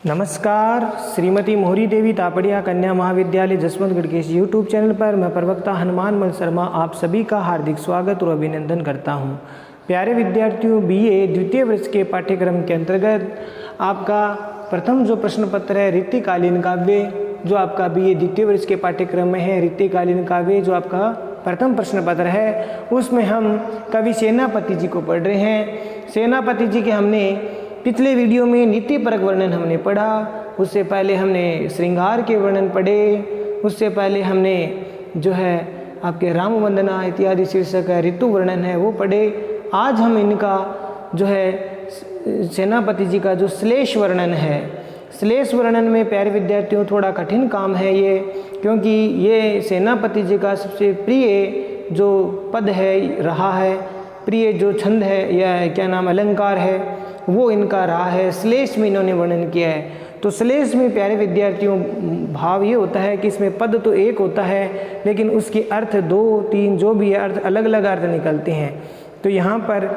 नमस्कार। श्रीमती मोहरी देवी तापड़िया कन्या महाविद्यालय जसवंतगढ़ के इस यूट्यूब चैनल पर मैं प्रवक्ता हनुमान मल शर्मा आप सभी का हार्दिक स्वागत और अभिनंदन करता हूं। प्यारे विद्यार्थियों, बीए द्वितीय वर्ष के पाठ्यक्रम के अंतर्गत आपका प्रथम जो प्रश्न पत्र है ऋतुकालीन काव्य, जो आपका बीए द्वितीय वर्ष के पाठ्यक्रम में है ऋतुकालीन काव्य, जो आपका प्रथम प्रश्न पत्र है, उसमें हम कवि सेनापति जी को पढ़ रहे हैं। सेनापति जी के हमने पिछले वीडियो में नीति परक वर्णन हमने पढ़ा, उससे पहले हमने श्रृंगार के वर्णन पढ़े, उससे पहले हमने जो है आपके राम वंदना इत्यादि शीर्षक है ऋतु वर्णन है वो पढ़े। आज हम इनका जो है सेनापति जी का जो श्लेष वर्णन है, श्लेष वर्णन में प्यारे विद्यार्थियों थोड़ा कठिन काम है ये, क्योंकि ये सेनापति जी का सबसे प्रिय जो पद है रहा है, प्रिय जो छंद है या क्या नाम अलंकार है वो इनका रहा है। श्लेष में इन्होंने वर्णन किया है। तो श्लेष में प्यारे विद्यार्थियों भाव ये होता है कि इसमें पद तो एक होता है लेकिन उसके अर्थ दो तीन जो भी है अर्थ अलग अलग अर्थ निकलते हैं। तो यहाँ पर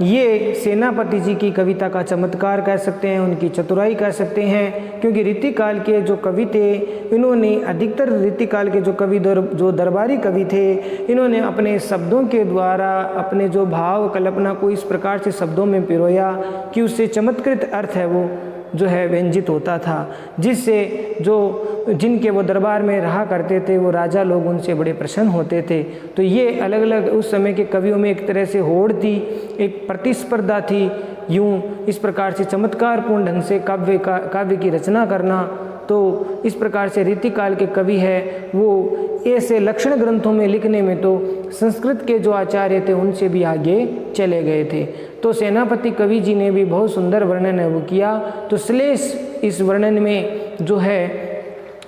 ये सेनापति जी की कविता का चमत्कार कह सकते हैं, उनकी चतुराई कह सकते हैं, क्योंकि ऋतुकाल के जो कवि थे इन्होंने अधिकतर ऋतुकाल के जो कवि जो दरबारी कवि थे इन्होंने अपने शब्दों के द्वारा अपने जो भाव कल्पना को इस प्रकार से शब्दों में पिरोया कि उससे चमत्कृत अर्थ है वो जो है व्यंजित होता था, जिससे जो जिनके वो दरबार में रहा करते थे वो राजा लोग उनसे बड़े प्रसन्न होते थे। तो ये अलग अलग उस समय के कवियों में एक तरह से होड़ थी, एक प्रतिस्पर्धा थी, यूं इस प्रकार से चमत्कारपूर्ण ढंग से काव्य की रचना करना। तो इस प्रकार से ऋतुकाल के कवि है वो ऐसे लक्षण ग्रंथों में लिखने में तो संस्कृत के जो आचार्य थे उनसे भी आगे चले गए थे। तो सेनापति कवि जी ने भी बहुत सुंदर वर्णन है वो किया। तो श्लेष इस वर्णन में जो है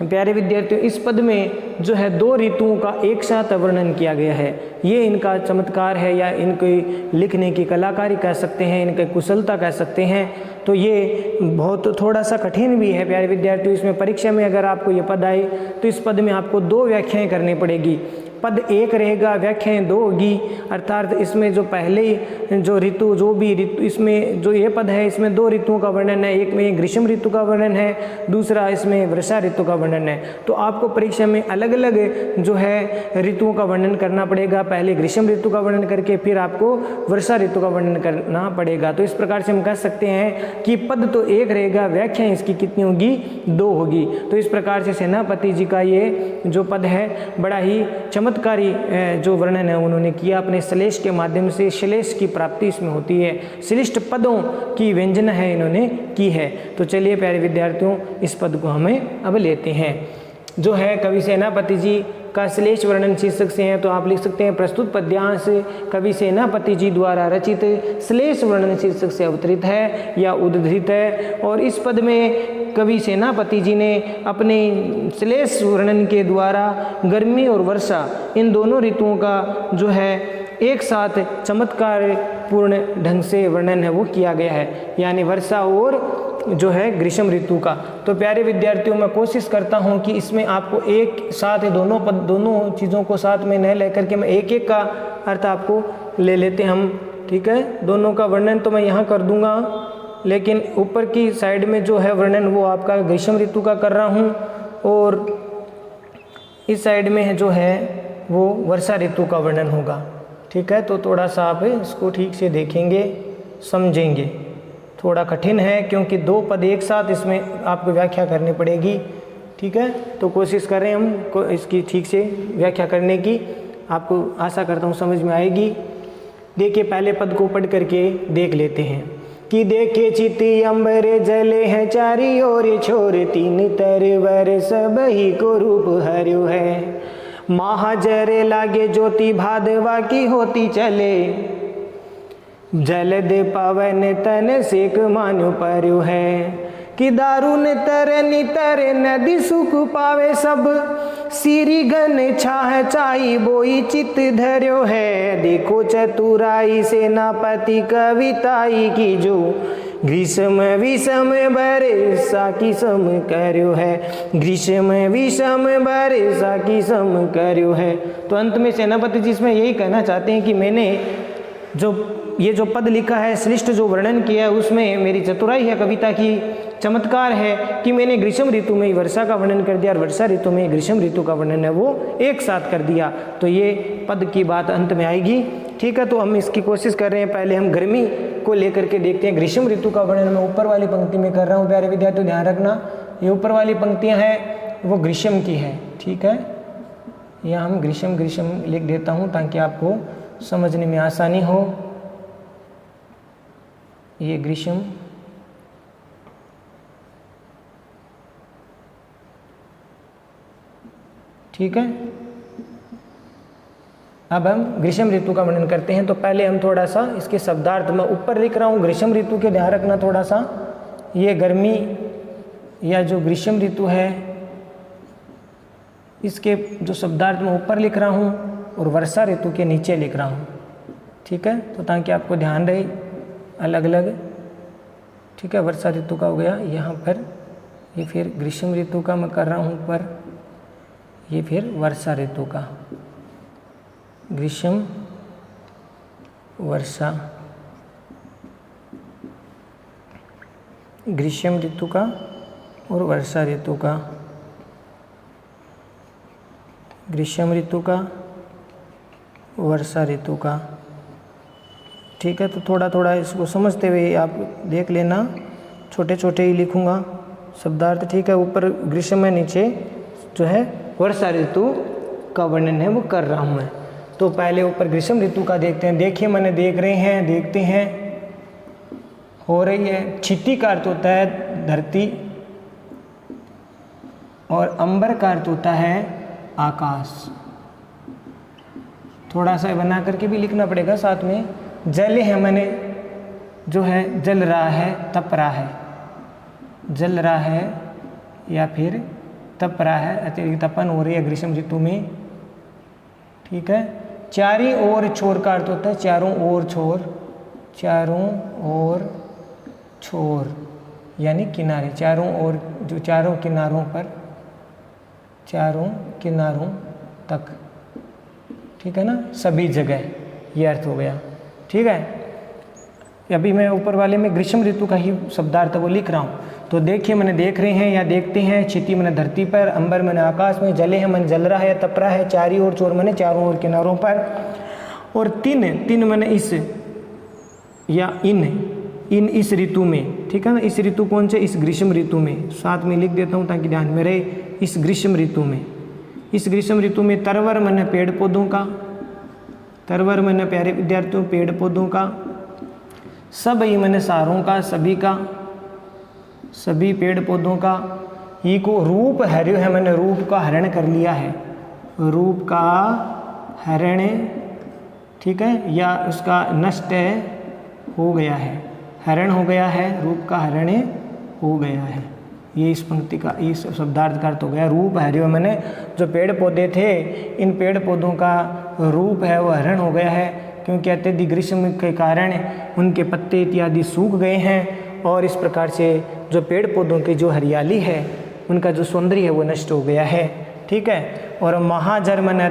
प्यारे विद्यार्थियों इस पद में जो है दो ऋतुओं का एक साथ वर्णन किया गया है। ये इनका चमत्कार है या इनकी लिखने की कलाकारी कह सकते हैं, इनकी कुशलता कह सकते हैं। तो ये बहुत थोड़ा सा कठिन भी है प्यारे विद्यार्थियों। इसमें परीक्षा में अगर आपको ये पद आए तो इस पद में आपको दो व्याख्याएं करनी पड़ेगी। पद एक रहेगा, व्याख्याएं दो होगी, अर्थात इसमें जो पहले जो ऋतु जो भी ऋतु इसमें जो ये पद है इसमें दो ऋतुओं का वर्णन है, एक में ग्रीष्म ऋतु का वर्णन है, दूसरा इसमें वर्षा ऋतु का वर्णन है। तो आपको परीक्षा में अलग अलग जो है ऋतुओं का वर्णन करना पड़ेगा, पहले ग्रीष्म ऋतु का वर्णन करके फिर आपको वर्षा ऋतु का वर्णन करना पड़ेगा। तो इस प्रकार से हम कह सकते हैं कि पद तो एक रहेगा, व्याख्याएं इसकी कितनी होगी, दो होगी। तो इस प्रकार से सेनापति जी का ये जो पद है बड़ा ही चमत्कारी जो वर्णन है उन्होंने किया अपने श्लेष के माध्यम से। श्लेष की प्राप्ति इसमें होती है, श्लिष्ट पदों की व्यंजना है इन्होंने की है। तो चलिए प्यारे विद्यार्थियों इस पद को हमें अब लेते हैं। जो है कवि सेनापति जी का श्लेष वर्णन शीर्षक से है तो आप लिख सकते हैं प्रस्तुत पद्यांश कवि सेनापति जी द्वारा रचित श्लेष वर्णन शीर्षक से अवतरित है या उद्धृत है। और इस पद में कवि सेनापति जी ने अपने श्लेष वर्णन के द्वारा गर्मी और वर्षा इन दोनों ऋतुओं का जो है एक साथ चमत्कार पूर्ण ढंग से वर्णन है वो किया गया है, यानी वर्षा और जो है ग्रीष्म ऋतु का। तो प्यारे विद्यार्थियों मैं कोशिश करता हूं कि इसमें आपको एक साथ दोनों चीज़ों को साथ में न लेकर के मैं एक एक का अर्थ आपको ले लेते हम, ठीक है। दोनों का वर्णन तो मैं यहाँ कर दूंगा, लेकिन ऊपर की साइड में जो है वर्णन वो आपका ग्रीष्म ऋतु का कर रहा हूँ और इस साइड में जो है वो वर्षा ऋतु का वर्णन होगा, ठीक है। तो थोड़ा सा आप इसको ठीक से देखेंगे समझेंगे। थोड़ा कठिन है क्योंकि दो पद एक साथ इसमें आपको व्याख्या करनी पड़ेगी, ठीक है। तो कोशिश करें हम इसकी ठीक से व्याख्या करने की, आपको आशा करता हूँ समझ में आएगी। देखिए पहले पद को पढ़ करके देख लेते हैं कि देखे चिति अंबरे जले हैं चारी ओर छोर तीन तरवर सब ही को रूप हर्यो है। महाजरे लागे ज्योति भादवा की होती चले जल दे पवन तन सेक मान्यो पर्यो है। कि दारुन तरनी तरे नदी सुख पावे सब सीरी गन छाह चाई बोई चित धर्यो है। देखो चतुराई सेनापति कविताई की जो ग्रीष्म विषम बरसा की सम कर्यो है। ग्रीष्म विषम बरसा की सम कर्यो है। तो अंत में सेनापति जी इसमें यही कहना चाहते हैं कि मैंने जो ये जो पद लिखा है श्लिष्ट जो वर्णन किया है उसमें मेरी चतुराई है कविता की चमत्कार है कि मैंने ग्रीष्म ऋतु में ही वर्षा का वर्णन कर दिया और वर्षा ऋतु में ग्रीष्म ऋतु का वर्णन है वो एक साथ कर दिया। तो ये पद की बात अंत में आएगी। ठीक है, तो हम इसकी कोशिश कर रहे हैं। पहले हम गर्मी को लेकर के देखते हैं। ग्रीष्म ऋतु का वर्णन मैं ऊपर वाली पंक्ति में कर रहा हूँ प्यारे विद्यार्थियों, ध्यान रखना। ये ऊपर वाली पंक्तियाँ हैं वो ग्रीष्म की है। ठीक है, यहाँ हम ग्रीष्म ग्रीष्म लिख देता हूँ ताकि आपको समझने में आसानी हो। ये ग्रीष्म, ठीक है। अब हम ग्रीष्म ऋतु का वर्णन करते हैं। तो पहले हम थोड़ा सा इसके शब्दार्थ में ऊपर लिख रहा हूँ ग्रीष्म ऋतु के, ध्यान रखना थोड़ा सा। ये गर्मी या जो ग्रीष्म ऋतु है इसके जो शब्दार्थ में ऊपर लिख रहा हूँ और वर्षा ऋतु के नीचे लिख रहा हूँ। ठीक है, तो ताकि आपको ध्यान रहे अलग अलग। ठीक है, वर्षा ऋतु का हो गया यहाँ पर, ये फिर ग्रीष्म ऋतु का मैं कर रहा हूँ ऊपर, ये फिर वर्षा ऋतु का, ग्रीष्म वर्षा, ग्रीष्म ऋतु का और वर्षा ऋतु का, ग्रीष्म ऋतु का, वर्षा ऋतु का। ठीक है, तो थोड़ा थोड़ा इसको समझते हुए आप देख लेना, छोटे छोटे ही लिखूंगा शब्दार्थ। ठीक है, ऊपर ग्रीष्म में, नीचे जो है वर्षा ऋतु का वर्णन है वो कर रहा हूँ मैं। तो पहले ऊपर ग्रीष्म ऋतु का देखते हैं। देखिए मैंने देख रहे हैं, देखते हैं, हो रही है। क्षिति का अर्थ होता है धरती और अंबर का अर्थ होता है आकाश। थोड़ा सा बना करके भी लिखना पड़ेगा साथ में। जल है मैंने जो है जल रहा है, तप रहा है, जल रहा है या फिर तप रहा है, अत्यधिक तपन हो रही है ग्रीष्म ऋतु में। ठीक है, चारी ओर छोर का अर्थ होता है चारों ओर छोर, चारों ओर छोर यानी किनारे, चारों ओर, जो चारों किनारों पर, चारों किनारों तक। ठीक है ना, सभी जगह, ये अर्थ हो गया। ठीक है, अभी मैं ऊपर वाले में ग्रीष्म ऋतु का ही शब्दार्थ वो लिख रहा हूँ। तो देखिए मैंने देख रहे हैं या देखते हैं, क्षिति मैंने धरती पर, अंबर मैंने आकाश में, जले है मैंने जल रहा है या तप रहा है, चारी ओर चोर मैंने चारों ओर किनारों पर, और तीन मैंने इस या इन इस ऋतु में। ठीक है ना, इस ऋतु कौन से, इस ग्रीष्म ऋतु में, साथ में लिख देता हूँ ताकि ध्यान में रहे। इस ग्रीष्म ऋतु में, इस ग्रीष्म ऋतु में तरवर मैंने पेड़ पौधों का, तरवर मैंने प्यारे विद्यार्थियों पेड़ पौधों का, सब ही मैंने सारों का, सभी का, सभी पेड़ पौधों का। ये को रूप हर्यो है, मैंने रूप का हरण कर लिया है, रूप का हरण। ठीक है, या उसका नष्ट हो गया है, हरण हो गया है, रूप का हरण हो गया है। ये इस पंक्ति का, इस शब्दार्थ का अर्थ हो गया। रूप हर्यो मैंने जो पेड़ पौधे थे, इन पेड़ पौधों का रूप है वो हरण हो गया है, क्योंकि अत्यधिक ग्रीष्म के कारण उनके पत्ते इत्यादि सूख गए हैं और इस प्रकार से जो पेड़ पौधों की जो हरियाली है, उनका जो सौंदर्य है वो नष्ट हो गया है। ठीक है, और महाजर मैंने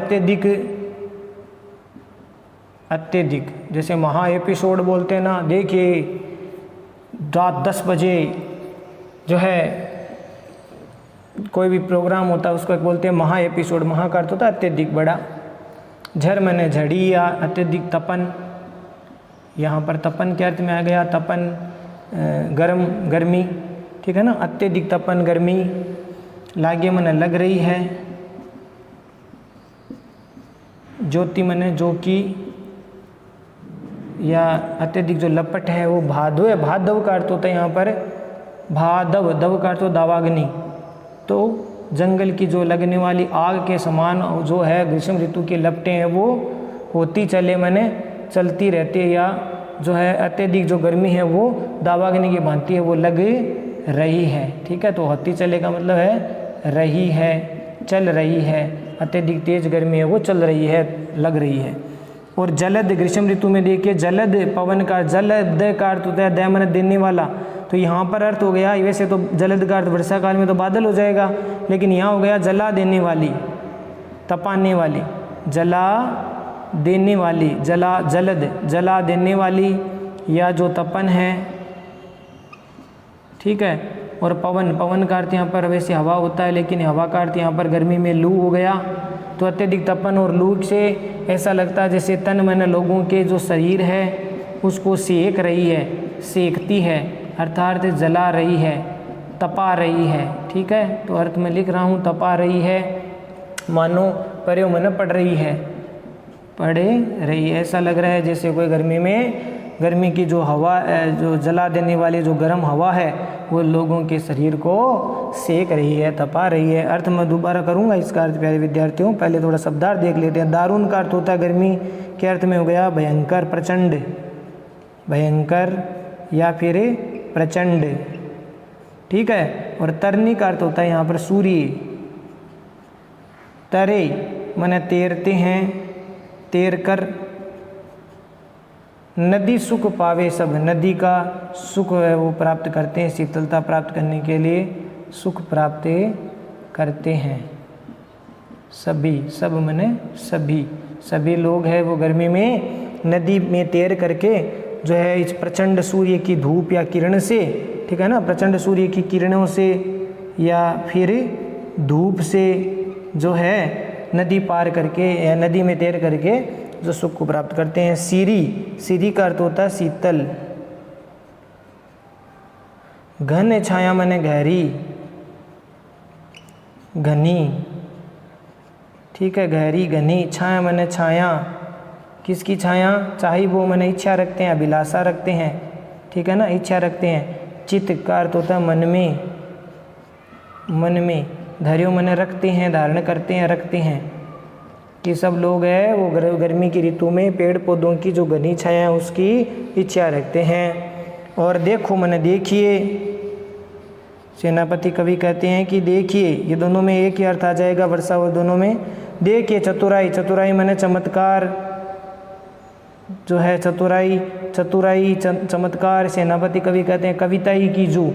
अत्यधिक, जैसे महा एपिसोड बोलते हैं ना, देखिए रात 10 बजे जो है कोई भी प्रोग्राम होता है उसको एक बोलते हैं महा एपिसोड। महा का अर्थ होता है अत्यधिक बड़ा। झर मैंने झड़ी या अत्यधिक तपन, यहाँ पर तपन के अर्थ में आ गया, तपन गर्मी। ठीक है ना, अत्यधिक तपन गर्मी। लागे मैंने लग रही है, ज्योति मैंने जो की, या अत्यधिक जो लपट है वो भादव है। भादव का अर्थ होता है यहाँ पर भादव, दव का अर्थ दावाग्नि, तो जंगल की जो लगने वाली आग के समान जो है ग्रीष्म ऋतु की लपटें हैं वो होती चले मैंने चलती रहती है, या जो है अत्यधिक जो गर्मी है वो दावाग्नि की भांति है वो लग रही है। ठीक है, तो होती चले का मतलब है रही है, चल रही है। अत्यधिक तेज गर्मी है वो चल रही है, लग रही है। और जलद ग्रीष्म ऋतु में देखिए, जलद पवन का, जलद का अर्थ होता है दैमन देने वाला, तो यहाँ पर अर्थ हो गया, वैसे तो जलद का अर्थ वर्षा काल में तो बादल हो जाएगा, लेकिन यहाँ हो गया जला देने वाली, तपाने वाली, जला देने वाली, जला, जलद जला देने वाली, या जो तपन है। ठीक है, और पवन, पवन का अर्थ यहाँ पर वैसे हवा होता है, लेकिन हवा का अर्थ यहाँ पर गर्मी में लू हो गया। तो अत्यधिक तपन और लू से ऐसा लगता है जैसे तन मन लोगों के जो शरीर है उसको सेक रही है, सेकती है, अर्थात जला रही है, तपा रही है। ठीक है, तो अर्थ में लिख रहा हूँ तपा रही है, मानो पर्यो मन पड़ रही है, पड़े रही है। ऐसा लग रहा है जैसे कोई गर्मी की जो हवा, जो जला देने वाली जो गर्म हवा है वो लोगों के शरीर को सेक रही है, तपा रही है। अर्थ मैं दोबारा करूँगा इसका अर्थ प्यारे विद्यार्थियों। पहले थोड़ा शब्दार्थ देख लेते हैं। दारुण का अर्थ होता है गर्मी के अर्थ में हो गया भयंकर, प्रचंड, भयंकर या फिर प्रचंड। ठीक है, और तरनी का अर्थ होता है यहाँ पर सूर्य, तरे माने तैरते हैं, तैर कर। नदी सुख पावे सब, नदी का सुख है वो प्राप्त करते हैं, शीतलता प्राप्त करने के लिए सुख प्राप्त करते हैं। सभी, सब माने सभी, सभी लोग हैं वो गर्मी में नदी में तैर करके जो है इस प्रचंड सूर्य की धूप या किरण से, ठीक है ना, प्रचंड सूर्य की किरणों से या फिर धूप से जो है नदी पार करके या नदी में तैर करके जो सुख को प्राप्त करते हैं। सीरी, सीरी का अर्थ होता है शीतल। घन छाया माने गहरी, घनी। ठीक है, गहरी, घनी। छाया माने छाया, किसकी छाया? चाहे वो माने इच्छा रखते हैं, अभिलाषा रखते हैं, ठीक है ना, इच्छा रखते हैं। चित्त का अर्थ होता है मन में, मन में। धैर्य माने रखते हैं, धारण करते हैं, रखते हैं। कि सब लोग हैं वो गर्मी की ऋतु में पेड़ पौधों की जो घनी छाया है उसकी इच्छा रखते हैं। और देखो माने देखिए, सेनापति कवि कहते हैं कि देखिए, ये दोनों में एक ही अर्थ आ जाएगा, वर्षा और दोनों में। देखिए चतुराई, चतुराई माने चमत्कार जो है, चतुराई, चतुराई चमत्कार। सेनापति कवि कहते हैं कविताई की जू,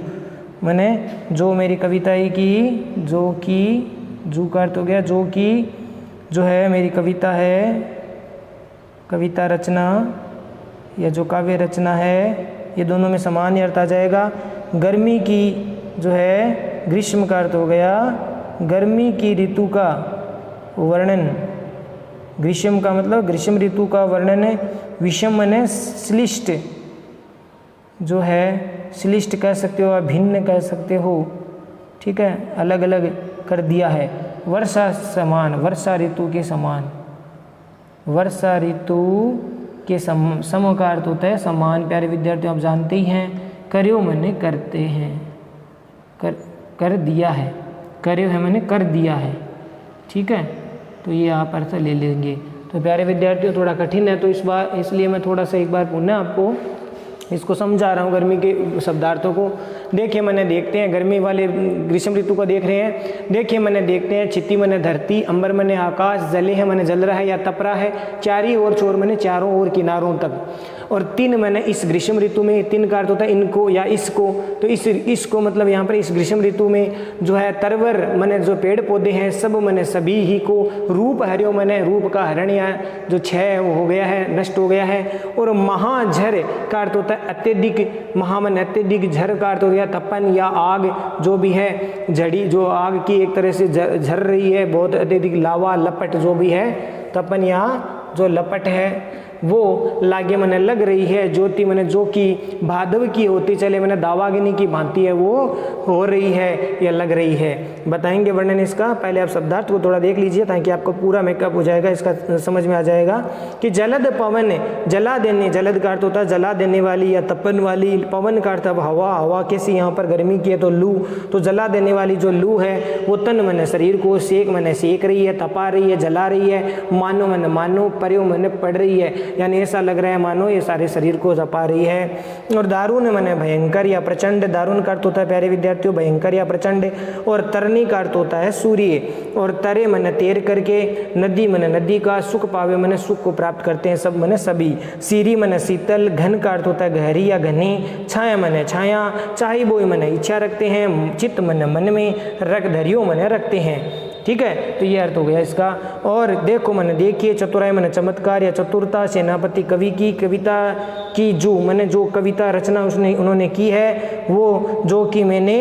माने जो मेरी कविताई की, जो की, जू का अर्थ हो गया जो की, जो है मेरी कविता है, कविता रचना या जो काव्य रचना है, ये दोनों में समान ही अर्थ आ जाएगा। गर्मी की जो है, ग्रीष्म का अर्थ हो गया गर्मी की ऋतु का वर्णन। ग्रीष्म का मतलब ग्रीष्म ऋतु का वर्णन है। विषम माने श्लिष्ट जो है, श्लिष्ट कह सकते हो, भिन्न कह सकते हो, ठीक है, अलग अलग कर दिया है। वर्षा समान, वर्षा ऋतु के समान, वर्षा ऋतु के सम का अर्थ होता है समान। प्यारे विद्यार्थियों आप जानते ही हैं, कर्यो माने करते हैं, कर दिया है, कर्यो है माने कर दिया है, ठीक है, तो ये आप अर्थ ले लेंगे। तो प्यारे विद्यार्थियों थोड़ा कठिन है, तो इस बार इसलिए मैं थोड़ा सा एक बार पुनः आपको इसको समझा रहा हूँ गर्मी के शब्दार्थों को। देखिए मैंने देखते हैं, गर्मी वाले ग्रीष्म ऋतु को देख रहे हैं। देखिए मैंने देखते हैं, चित्ती मने धरती, अंबर मने आकाश, जले है मने जल रहा है या तप रहा है, चारी ओर छोर मने चारों ओर किनारों तक, और तीन मैंने इस ग्रीष्म ऋतु में, तीन का अर्थ होता है इनको या इसको, तो इसको मतलब यहाँ पर इस ग्रीष्म ऋतु में जो है तरवर मने जो पेड़ पौधे हैं, सब मने सभी ही को, रूप हरियो मने रूप का हरण या जो क्षय हो गया है, नष्ट हो गया है, और महाझर का अर्थ होता है अत्यधिक, महामन अत्यधिक, झर का अर्थ हो गया तपन या आग, जो भी है झड़ी, जो आग की एक तरह से झर रही है, बहुत अत्यधिक लावा लपट जो भी है, तपन या जो लपट है वो लागे मने लग रही है, ज्योति मने जो कि भादव की होती चले मने दावाग्नि की भांति है वो हो रही है या लग रही है। बताएंगे वर्णन इसका, पहले आप शब्दार्थ को थोड़ा देख लीजिए ताकि आपको पूरा मेकअप हो जाएगा, इसका समझ में आ जाएगा। कि जलद पवन, जला देने, जलद का अर्थ होता है जला देने वाली या तपन वाली, पवन का अर्थ अब हवा, हवा कैसी यहाँ पर गर्मी की है तो लू, तो जला देने वाली जो लू है वो तन मने शरीर को, सेक मने सेक रही है, तपा रही है, जला रही है, मानो मने मानो, पर्यो मने पड़ रही है, यानी ऐसा लग रहा है मानो ये सारे शरीर को जपा रही है। और दारुण मने भयंकर या प्रचंड, दारुण का अर्थ होता है प्यारे विद्यार्थियों भयंकर या प्रचंड, और तरनी का अर्थ होता है सूर्य, और तरे मने तैर करके, नदी मने नदी का, सुख पावे मने सुख को प्राप्त करते हैं, सब मने सभी, सीरी मने शीतल, घन का अर्थ होता है गहरी या घनी, छाया मने छाया, चाहे बोई मने इच्छा रखते हैं, चित्त मने मन में, रख धरियो मने रखते हैं, ठीक है, तो ये अर्थ हो गया इसका। और देखो मने देखिए, चतुराई मने चमत्कार या चतुरता, सेनापति कवि की कविता की जो मने जो कविता रचना उन्होंने की है वो, जो कि मैंने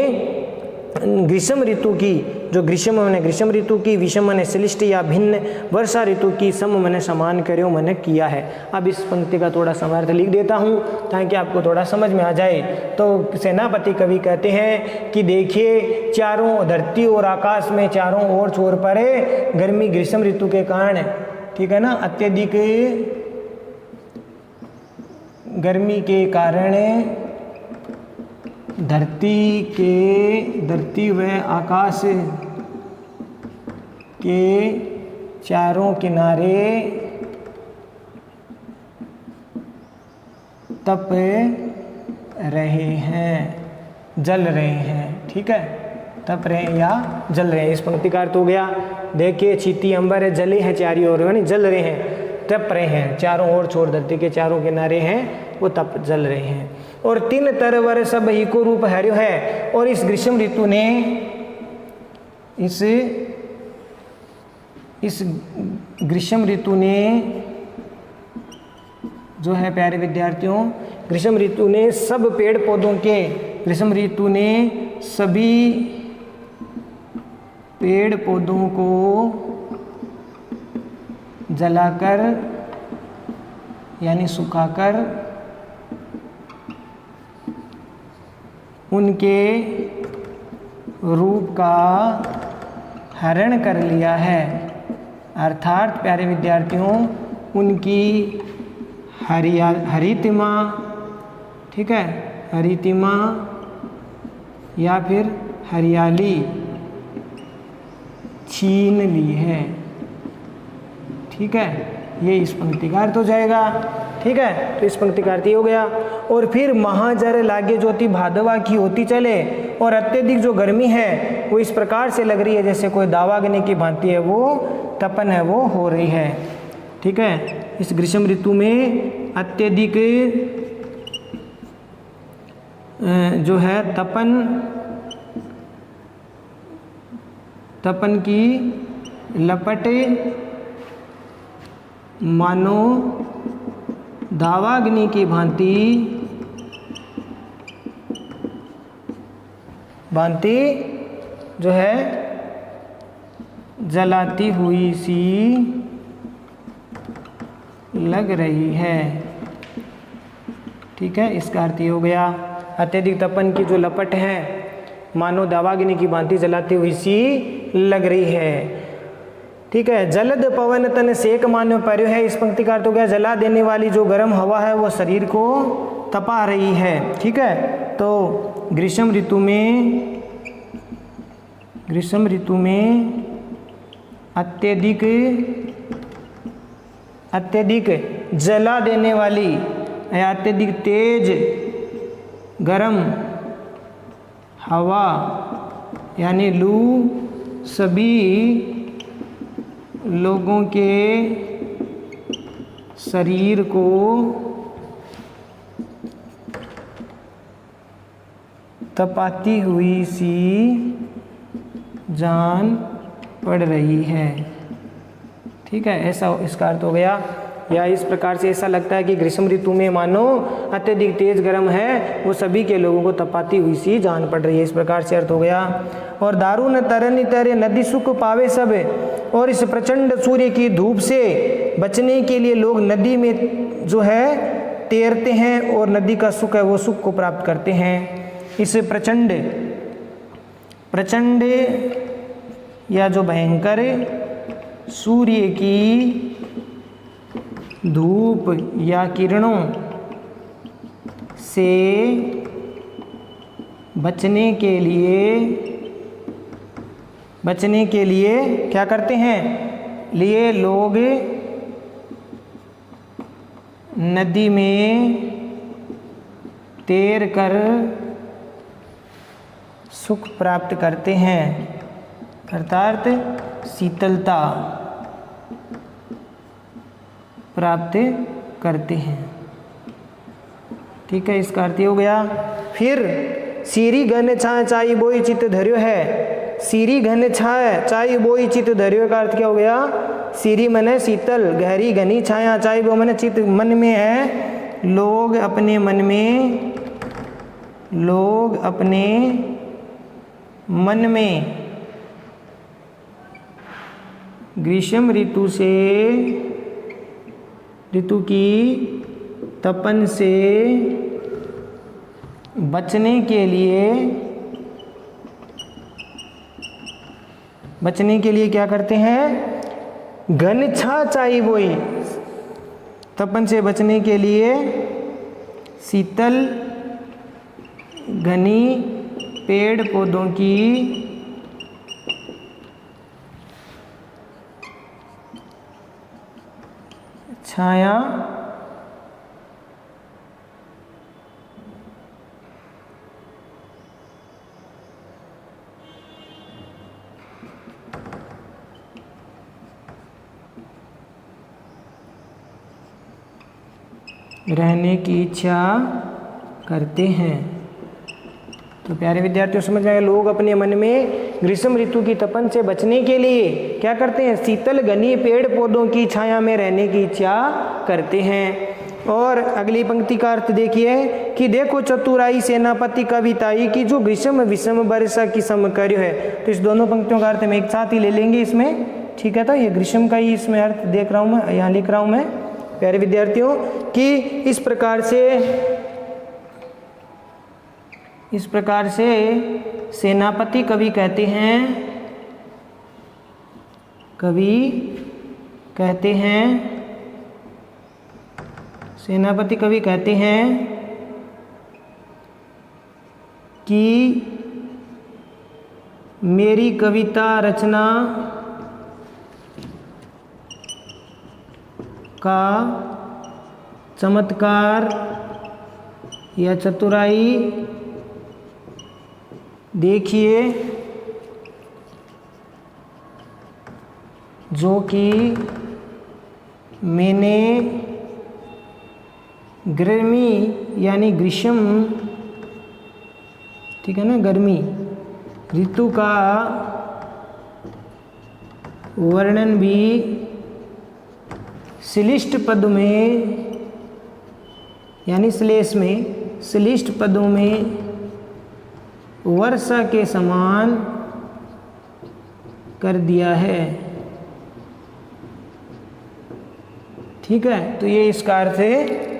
ग्रीष्म ऋतु की, जो ग्रीष्म मैंने ग्रीष्म ऋतु की, विषम मैंने श्लिष्ट या भिन्न, वर्षा ऋतु की सम मैंने समान कर्यों मैंने किया है। अब इस पंक्ति का थोड़ा समर्थ लिख देता हूँ ताकि आपको थोड़ा समझ में आ जाए। तो सेनापति कवि कहते हैं कि देखिए चारों धरती और आकाश में चारों ओर छोर पर गर्मी ग्रीष्म ऋतु के कारण, ठीक है ना, अत्यधिक गर्मी के कारण धरती व आकाश के चारों किनारे तप रहे हैं, जल रहे हैं, ठीक है, तप रहे हैं या जल रहे हैं। इस पंक्ति का अर्थ हो गया, देखिए चीती अंबर है, जले हैं चारों ओर, यानी जल रहे हैं, तप रहे हैं, चारों ओर छोड़ धरती के चारों किनारे हैं वो तप जल रहे हैं। और तीन तरवर सब ही को रूप हर्यो है। और इस ग्रीष्म ऋतु ने इस ग्रीष्म ऋतु ने जो है प्यारे विद्यार्थियों, ग्रीष्म ऋतु ने सब पेड़ पौधों के, ग्रीष्म ऋतु ने सभी पेड़ पौधों को जलाकर यानी सुखाकर उनके रूप का हरण कर लिया है। अर्थात प्यारे विद्यार्थियों उनकी हरितिमा, ठीक है, हरितिमा या फिर हरियाली छीन ली है, ठीक है, ये इस पंक्ति का अर्थ हो जाएगा, ठीक है। तो इस पंक्ति का अर्थ ये हो गया। और फिर महाजर लागे ज्योति भादवा की होती चले, और अत्यधिक जो गर्मी है वो इस प्रकार से लग रही है जैसे कोई दावाग्नि की भांति है, वो तपन है वो हो रही है, ठीक है। इस ग्रीष्म ऋतु में अत्यधिक जो है तपन की लपट मानो दावाग्नि की भांति जो है जलाती हुई सी लग रही है, ठीक है। इसका अर्थ ये हो गया, अत्यधिक तपन की जो लपट है मानो दावाग्नि की भांति जलाती हुई सी लग रही है, ठीक है। जलद पवन तन सेक मान्य पर्यो है। इस पंक्ति का अर्थ हो गया जला देने वाली जो गर्म हवा है वो शरीर को तपा रही है, ठीक है। तो ग्रीष्म ऋतु में अत्यधिक जला देने वाली या अत्यधिक तेज गर्म हवा यानी लू सभी लोगों के शरीर को तपाती हुई सी जान पड़ रही है, ठीक है। ऐसा इसका अर्थ हो गया। या इस प्रकार से ऐसा लगता है कि ग्रीष्म ऋतु में मानो अत्यधिक तेज गर्म है वो सभी के लोगों को तपाती हुई सी जान पड़ रही है, इस प्रकार से अर्थ हो गया। और दारुण तरनी तरे नदी सुख पावे सब। और इस प्रचंड सूर्य की धूप से बचने के लिए लोग नदी में जो है तैरते हैं और नदी का सुख है वो सुख को प्राप्त करते हैं। इस प्रचंड या जो भयंकर सूर्य की धूप या किरणों से बचने के लिए क्या करते हैं, लिए लोग नदी में तैर कर सुख प्राप्त करते हैं, अर्थात शीतलता प्राप्त करते हैं, ठीक है। इसका अर्थ हो गया। फिर सीरी घन छाय चाई बोई चित्त धर्यो है। सीरी घन छाय चाई बोई चित्त धर्यो का अर्थ क्या हो गया, सीरी मने शीतल, गहरी घनी छाया, चाई वो मने चित्त मन में है। लोग अपने मन में ग्रीष्म ऋतु की तपन से बचने के लिए क्या करते हैं? घन छाई बोई। तपन से बचने के लिए शीतल घनी पेड़ पौधों की छाया रहने की इच्छा करते हैं। तो प्यारे विद्यार्थियों, समझ में आया? लोग अपने मन में ग्रीष्म ऋतु की तपन से बचने के लिए क्या करते हैं? शीतल घनी पेड़ पौधों की छाया में रहने की इच्छा करते हैं। और अगली पंक्ति का अर्थ देखिए कि देखो चतुराई सेनापति कविताई की जो ग्रीष्म विषम वर्षा की समकर्य है। तो इस दोनों पंक्तियों का अर्थ हम एक साथ ही ले लेंगे इसमें, ठीक है? तो ये ग्रीष्म का ही इसमें अर्थ देख रहा हूँ मैं, यहाँ लिख रहा हूँ मैं प्यारे विद्यार्थियों कि इस प्रकार से सेनापति कवि कहते हैं कि मेरी कविता रचना का चमत्कार या चतुराई देखिए, जो कि मैंने गर्मी यानी ग्रीष्म, ठीक है ना, गर्मी ऋतु का वर्णन भी श्लिष्ट पद में यानी श्लेष में, श्लिष्ट पदों में वर्षा के समान कर दिया है। ठीक है, तो ये इस कार्य से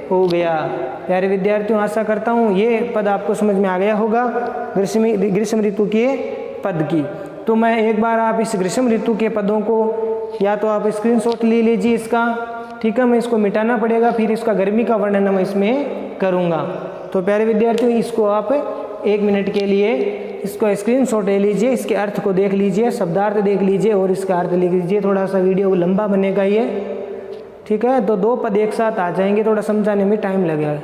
हो गया। प्यारे विद्यार्थियों, आशा करता हूँ ये पद आपको समझ में आ गया होगा ग्रीष्म ऋतु के पद की। तो मैं एक बार आप इस ग्रीष्म ऋतु के पदों को या तो आप स्क्रीनशॉट ले लीजिए इसका, ठीक है? मैं इसको मिटाना पड़ेगा, फिर इसका गर्मी का वर्णन मैं इसमें करूँगा। तो प्यारे विद्यार्थियों, इसको आप 1 मिनट के लिए इसको स्क्रीनशॉट ले लीजिए, इसके अर्थ को देख लीजिए, शब्दार्थ देख लीजिए और इसका अर्थ लिख लीजिए। थोड़ा सा वीडियो लंबा बनेगा ये, ठीक है? तो 2 पद एक साथ आ जाएंगे, थोड़ा समझाने में टाइम लगेगा।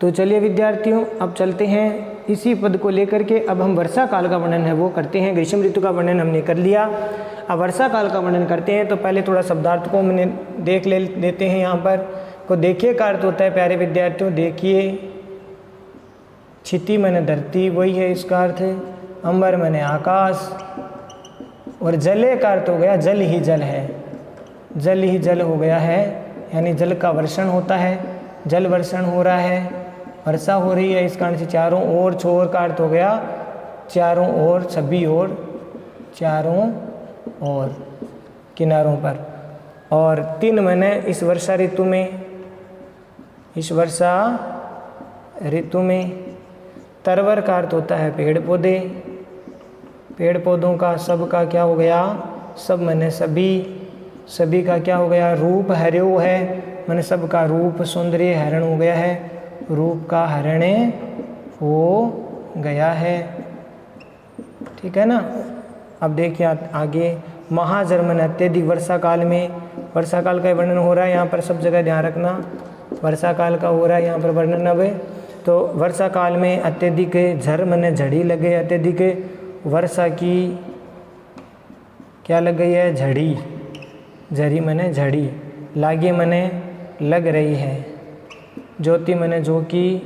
तो चलिए विद्यार्थियों, अब चलते हैं इसी पद को लेकर के। अब हम वर्षा काल का वर्णन है वो करते हैं। ग्रीष्म ऋतु का वर्णन हमने कर लिया, अब वर्षा काल का वर्णन करते हैं। तो पहले थोड़ा शब्दार्थ को मैंने देख लेते हैं। यहाँ पर को देखिए का अर्थ होता है प्यारे विद्यार्थियों, देखिए। क्षिति मैंने धरती, वही है इसका अर्थ। अंबर मैंने आकाश, और जले का अर्थ हो गया जल ही जल है, जल ही जल हो गया है, यानी जल का वर्षण होता है, जल वर्षण हो रहा है, वर्षा हो रही है। इस कारण से चारों ओर, छोर का अर्थ हो गया चारों ओर, सभी ओर, चारों ओर, किनारों पर। और 3 महीने इस वर्षा ऋतु में, इस वर्षा ऋतु में। तरवर का अर्थ होता है पेड़ पौधे, पेड़ पौधों का, सब का क्या हो गया? सब मैंने सभी, सभी का क्या हो गया? रूप हर्यो है, मैंने सब का रूप, सौंदर्य हरण हो गया है, रूप का हरण हो गया है। ठीक है ना? अब देखिए आगे, महाजर्मन अत्यधिक वर्षा काल में, वर्षा काल का वर्णन हो रहा है यहाँ पर, सब जगह ध्यान रखना, वर्षा काल का हो रहा है यहाँ पर वर्णन। अब तो वर्षा काल में अत्यधिक झर मने झड़ी लगे, अत्यधिक वर्षा की क्या लग गई है? झड़ी, झरी मने झड़ी, लागे मने लग रही है, ज्योति मने जो कि,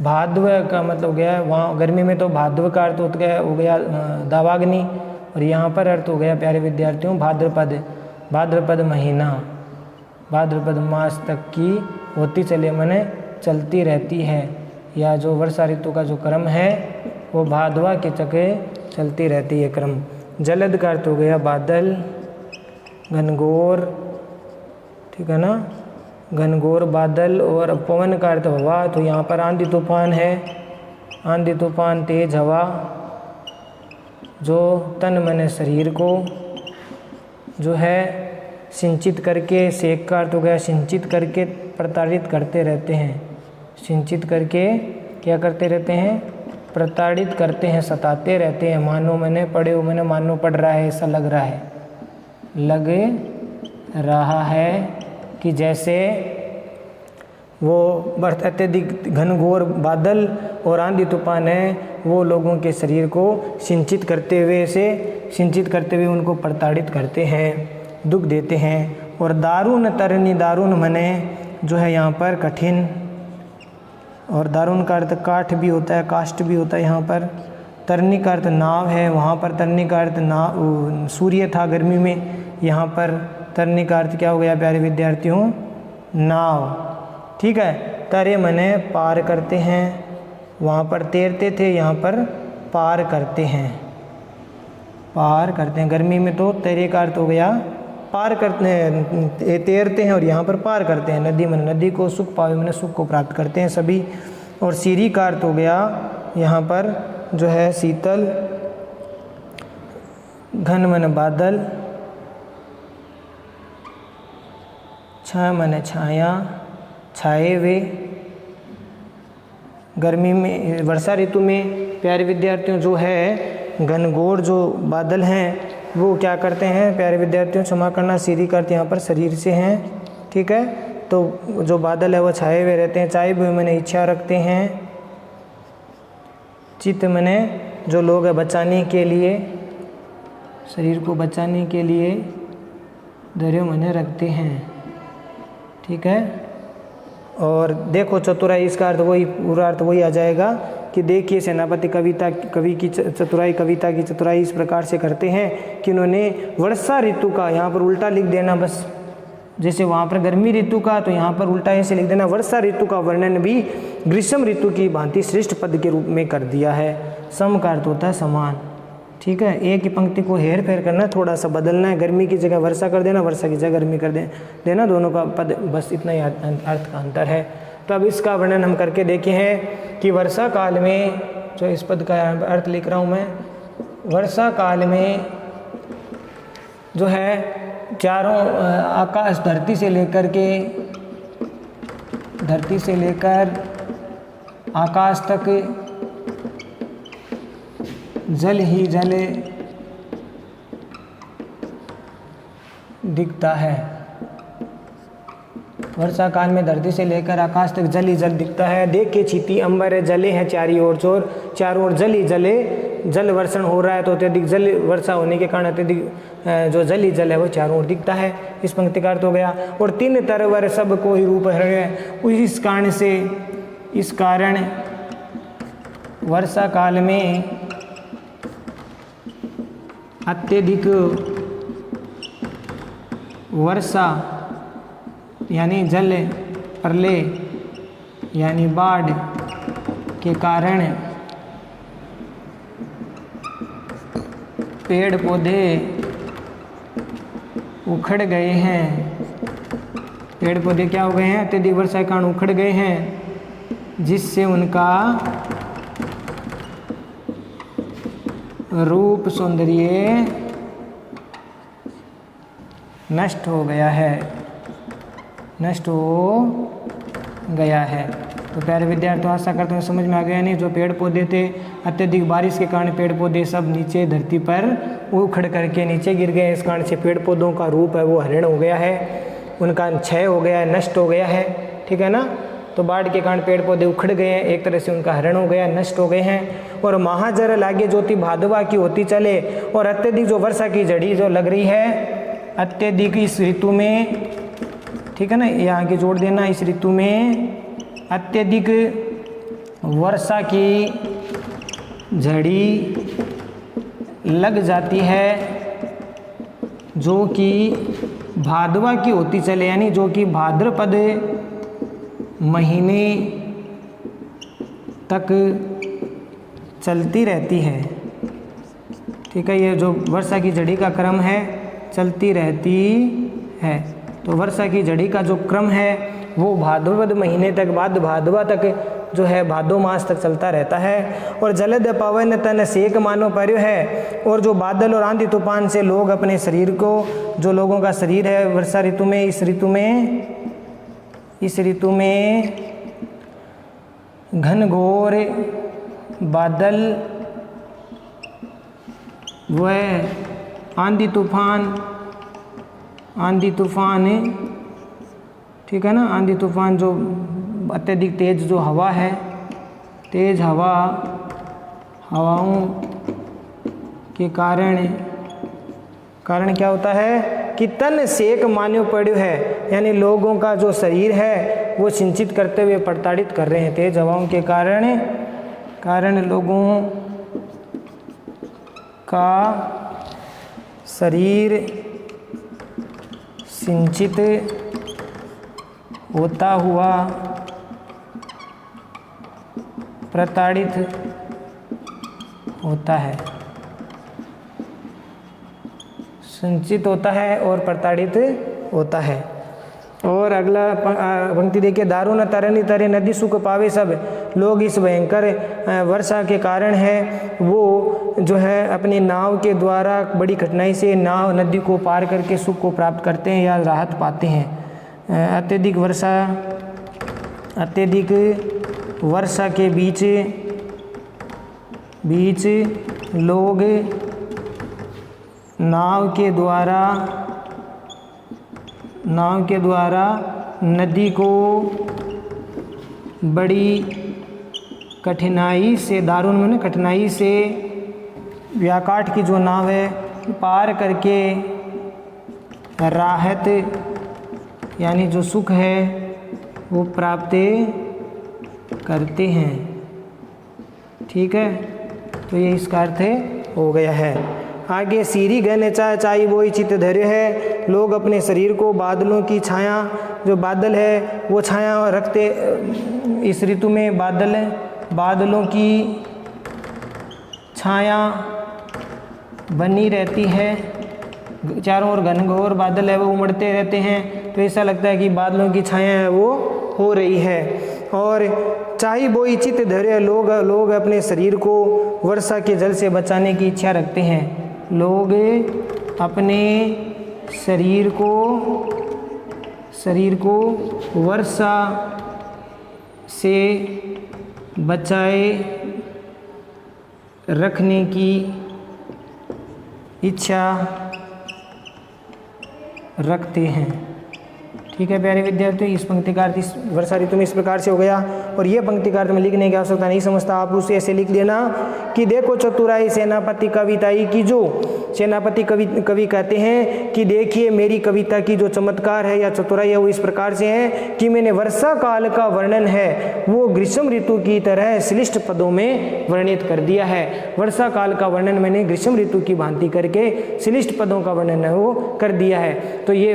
भाद्व का मतलब गया वहाँ गर्मी में, तो भाद्व का अर्थ हो गया दावाग्नि, और यहाँ पर अर्थ हो गया प्यारे विद्यार्थियों भाद्रपद, भाद्रपद महीना, भाद्रपद मास तक की होती चले मने चलती रहती है। या जो वर्षा ऋतु का जो क्रम है वो भादवा के चक्के चलती रहती है क्रम। जलद का अर्थ हो गया बादल, घनघोर, ठीक है ना, घनघोर बादल। और पवन का अर्थ हवा, तो यहाँ पर आंधी तूफान है, आंधी तूफान तेज हवा जो तन मन शरीर को जो है सिंचित करके, सेक का अर्थ हो गया सिंचित करके प्रताड़ित करते रहते हैं। सिंचित करके क्या करते रहते हैं, प्रताड़ित करते हैं, सताते रहते हैं। मानो मैंने पढ़े हो, मैंने मानो पढ़ रहा है, ऐसा लग रहा है, लग रहा है कि जैसे वो अत्यधिक घनघोर बादल और आंधी तूफान है वो लोगों के शरीर को सिंचित करते हुए उनको प्रताड़ित करते हैं, दुख देते हैं। और दारुण तरनी, दारुण मने जो है यहाँ पर कठिन, और दारुण का अर्थ काठ भी होता है, काष्ठ भी होता है यहाँ पर। तरनी का अर्थ नाव है, वहाँ पर तरनी का अर्थ नाव सूर्य था गर्मी में, यहाँ पर तरनी का अर्थ क्या हो गया प्यारे विद्यार्थियों, नाव। ठीक है, तरे मने पार करते हैं, वहाँ पर तैरते थे, यहाँ पर पार करते हैं, पार करते हैं। गर्मी में तो तैरे का अर्थ हो गया पार करते हैं, तैरते हैं, और यहाँ पर पार करते हैं। नदी मन नदी को, सुख पावे मैंने सुख को प्राप्त करते हैं सभी। और सीरी का अर्थ हो गया यहाँ पर जो है शीतल, घन मन बादल, छाया मन छाया, छाए वे। गर्मी में, वर्षा ऋतु में प्यारे विद्यार्थियों जो है घनघोर जो बादल हैं वो क्या करते हैं प्यारे विद्यार्थियों, क्षमा करना, सीरी का अर्थ यहाँ पर शरीर से हैं। ठीक है, तो जो बादल है वो छाए हुए रहते हैं, चाहे हुए मैंने इच्छा रखते हैं, चित्त मैंने जो लोग है बचाने के लिए, शरीर को बचाने के लिए धैर्य मैंने रखते हैं। ठीक है, और देखो चतुराई, इसका अर्थ वही, पूरा अर्थ वही आ जाएगा कि देखिए सेनापति कवि की चतुराई, कविता की चतुराई इस प्रकार से करते हैं कि उन्होंने वर्षा ऋतु का यहाँ पर उल्टा लिख देना, बस जैसे वहाँ पर गर्मी ऋतु का, तो यहाँ पर उल्टा ऐसे लिख देना, वर्षा ऋतु का वर्णन भी ग्रीष्म ऋतु की भांति श्रेष्ठ पद के रूप में कर दिया है। सम का अर्थ होता है समान। ठीक है, एक ही पंक्ति को हेर फेर करना, थोड़ा सा बदलना है, गर्मी की जगह वर्षा कर देना, वर्षा की जगह गर्मी कर देना, दोनों का पद, बस इतना ही अर्थ का अंतर है। तो अब इसका वर्णन हम करके देखे हैं कि वर्षा काल में, जो इस पद का अर्थ लिख रहा हूँ मैं, वर्षा काल में जो है चारों आकाश, धरती से लेकर आकाश तक जल ही जल दिखता है। वर्षा काल में धरती से लेकर आकाश तक जल ही जल दिखता है। देख के छीती अंबर जले हैं चारों ओर, चारों ओर जल ही जले, जल वर्षण हो रहा है तो अत्यधिक जल वर्षा होने के कारण अत्यधिक जो जल ही जल है वो चारों ओर दिखता है। इस पंक्ति का अर्थ हो गया। और तीन तरवर सब को ही रूप है, इस कारण वर्षा काल में अत्यधिक वर्षा यानी जल प्रलय यानी बाढ़ के कारण पेड़ पौधे उखड़ गए हैं। पेड़ पौधे क्या हो गए हैं? अत्यधिक वर्षा के कारण उखड़ गए हैं, जिससे उनका रूप सौंदर्य नष्ट हो गया है, नष्ट हो गया है। तो प्यारे विद्यार्थियों, आशा करते हैं समझ में आ गया। नहीं, जो पेड़ पौधे थे अत्यधिक बारिश के कारण पेड़ पौधे सब नीचे धरती पर उखड़ करके नीचे गिर गए। इस कारण से पेड़ पौधों का रूप है वो हरण हो गया है, उनका क्षय हो गया है, नष्ट हो गया है। ठीक है ना। तो बाढ़ के कारण पेड़ पौधे उखड़ गए हैं, एक तरह से उनका हरण हो गया, नष्ट हो गए हैं। और महाजर लागे ज्योति भादवा की होती चले, और अत्यधिक जो वर्षा की झड़ी जो लग रही है अत्यधिक इस ऋतु में, ठीक है ना, यहाँ के जोड़ देना, इस ऋतु में अत्यधिक वर्षा की झड़ी लग जाती है, जो कि भादवा की होती चले, यानी जो कि भाद्रपद महीने तक चलती रहती है। ठीक है, ये जो वर्षा की झड़ी का क्रम है चलती रहती है। तो वर्षा की झड़ी का जो क्रम है वो भाद्रपद महीने तक, भादवा तक जो है, भादो मास तक चलता रहता है। और जलद पवन तन सेक मानो पर्यो है। और जो बादल और आंधी तूफान से लोग अपने शरीर को, जो लोगों का शरीर है वर्षा ऋतु में, इस ऋतु में घनघोर बादल व आंधी तूफान, ठीक है ना, आंधी तूफान जो अत्यधिक तेज जो हवा है, तेज हवाओं के कारण क्या होता है कि तन सेक मान्यो पड़ो है, यानी लोगों का जो शरीर है वो सिंचित करते हुए प्रताड़ित कर रहे हैं। तेज हवाओं के कारण लोगों का शरीर सिंचित होता हुआ प्रताड़ित होता है, संचित होता है और प्रताड़ित होता है। और अगला पंक्ति देखिए, दारुण तरनी तरे नदी सुख पावे सब। लोग इस भयंकर वर्षा के कारण है वो जो है अपनी नाव के द्वारा बड़ी कठिनाई से नाव नदी को पार करके सुख को प्राप्त करते हैं या राहत पाते हैं। अत्यधिक वर्षा के बीच लोग नाव के द्वारा नदी को बड़ी कठिनाई से, दारुण में कठिनाई से, व्याकाट की जो नाव है पार करके राहत यानी जो सुख है वो प्राप्त करते हैं। ठीक है, तो ये इसका अर्थ हो गया है। आगे सीरी घन चाई वही चित्त धैर्य है। लोग अपने शरीर को बादलों की छाया, जो बादल है वो छाया रखते, इस ऋतु में बादलों की छाया बनी रहती है, चारों ओर घनघोर बादल है वो उमड़ते रहते हैं, तो ऐसा लगता है कि बादलों की छाया है वो हो रही है। और चाहे बोई चित्त धैर्य, लोग अपने शरीर को वर्षा के जल से बचाने की इच्छा रखते हैं। लोग अपने शरीर को वर्षा से बचाए रखने की इच्छा रखते हैं। ठीक है प्यारे विद्यार्थियों, इस पंक्ति का अर्थ इस वर्षा ऋतु में इस प्रकार से हो गया। और ये पंक्ति का अर्थ में लिखने की आवश्यकता नहीं समझता, आप उसे ऐसे लिख देना कि देखो चतुराई सेनापति कविताई की, जो सेनापति कवि कहते हैं कि देखिए मेरी कविता की जो चमत्कार है या चतुराई है वो इस प्रकार से है कि मैंने वर्षा काल का वर्णन है वो ग्रीष्म ऋतु की तरह श्लिष्ट पदों में वर्णित कर दिया है। वर्षा काल का वर्णन मैंने ग्रीष्म ऋतु की भांति करके श्लिष्ट पदों का वर्णन है वो कर दिया है। तो ये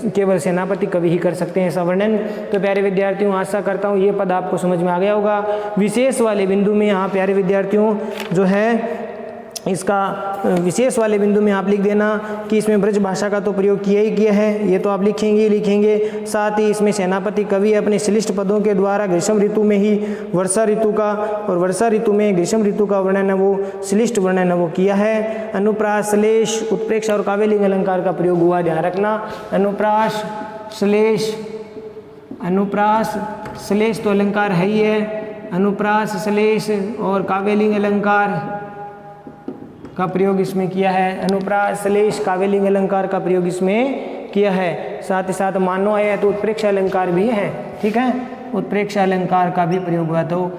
केवल सेनापति कवि ही कर सकते हैं ऐसा वर्णन। तो प्यारे विद्यार्थियों, आशा करता हूँ ये पद आपको समझ में आ गया होगा। विशेष वाले बिंदु में यहाँ प्यारे विद्यार्थियों जो है इसका विशेष वाले बिंदु में आप लिख देना कि इसमें ब्रज भाषा का तो प्रयोग किया ही किया है, ये तो आप लिखेंगे। साथ ही इसमें सेनापति कवि अपने श्लिष्ट पदों के द्वारा ग्रीष्म ऋतु में ही वर्षा ऋतु का और वर्षा ऋतु में ग्रीष्म ऋतु का वर्णन है वो श्लिष्ट वर्णन है वो किया है। अनुप्रास, श्लेष, उत्प्रेक्ष और काव्यलिंग अलंकार का प्रयोग हुआ, ध्यान रखना। अनुप्रास, श्लेष तो अलंकार है ही है। अनुप्रास, श्लेष और काव्यलिंग अलंकार का प्रयोग इसमें किया है। अनुप्रास, श्लेष, काव्यलिंग अलंकार का प्रयोग इसमें किया है। साथ ही साथ मानो है तो उत्प्रेक्ष अलंकार भी है। ठीक है, उत्प्रेक्ष अलंकार का भी प्रयोग हुआ। तो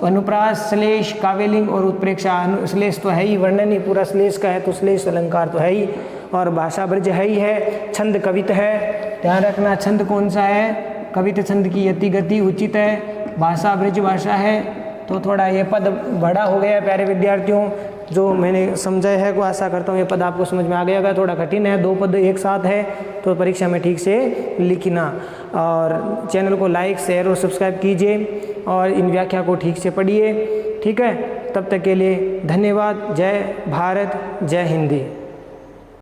अनुप्रास, श्लेष, काव्यलिंग और उत्प्रेक्ष, श्लेष तो है ही, वर्णन ही पूरा श्लेष का है तो श्लेष अलंकार तो है ही, और भाषा ब्रज है ही है। छंद कवित है, ध्यान रखना छंद कौन सा है, कवित छंद की यति गति उचित है। भाषा ब्रज भाषा है, तो थोड़ा ये पद बड़ा हो गया प्यारे विद्यार्थियों, जो मैंने समझाया है को आशा करता हूँ ये पद आपको समझ में आ गया होगा। थोड़ा कठिन है, 2 पद एक साथ है तो परीक्षा में ठीक से लिखना। और चैनल को लाइक, शेयर और सब्सक्राइब कीजिए और इन व्याख्या को ठीक से पढ़िए। ठीक है, तब तक के लिए धन्यवाद। जय भारत, जय हिंदी।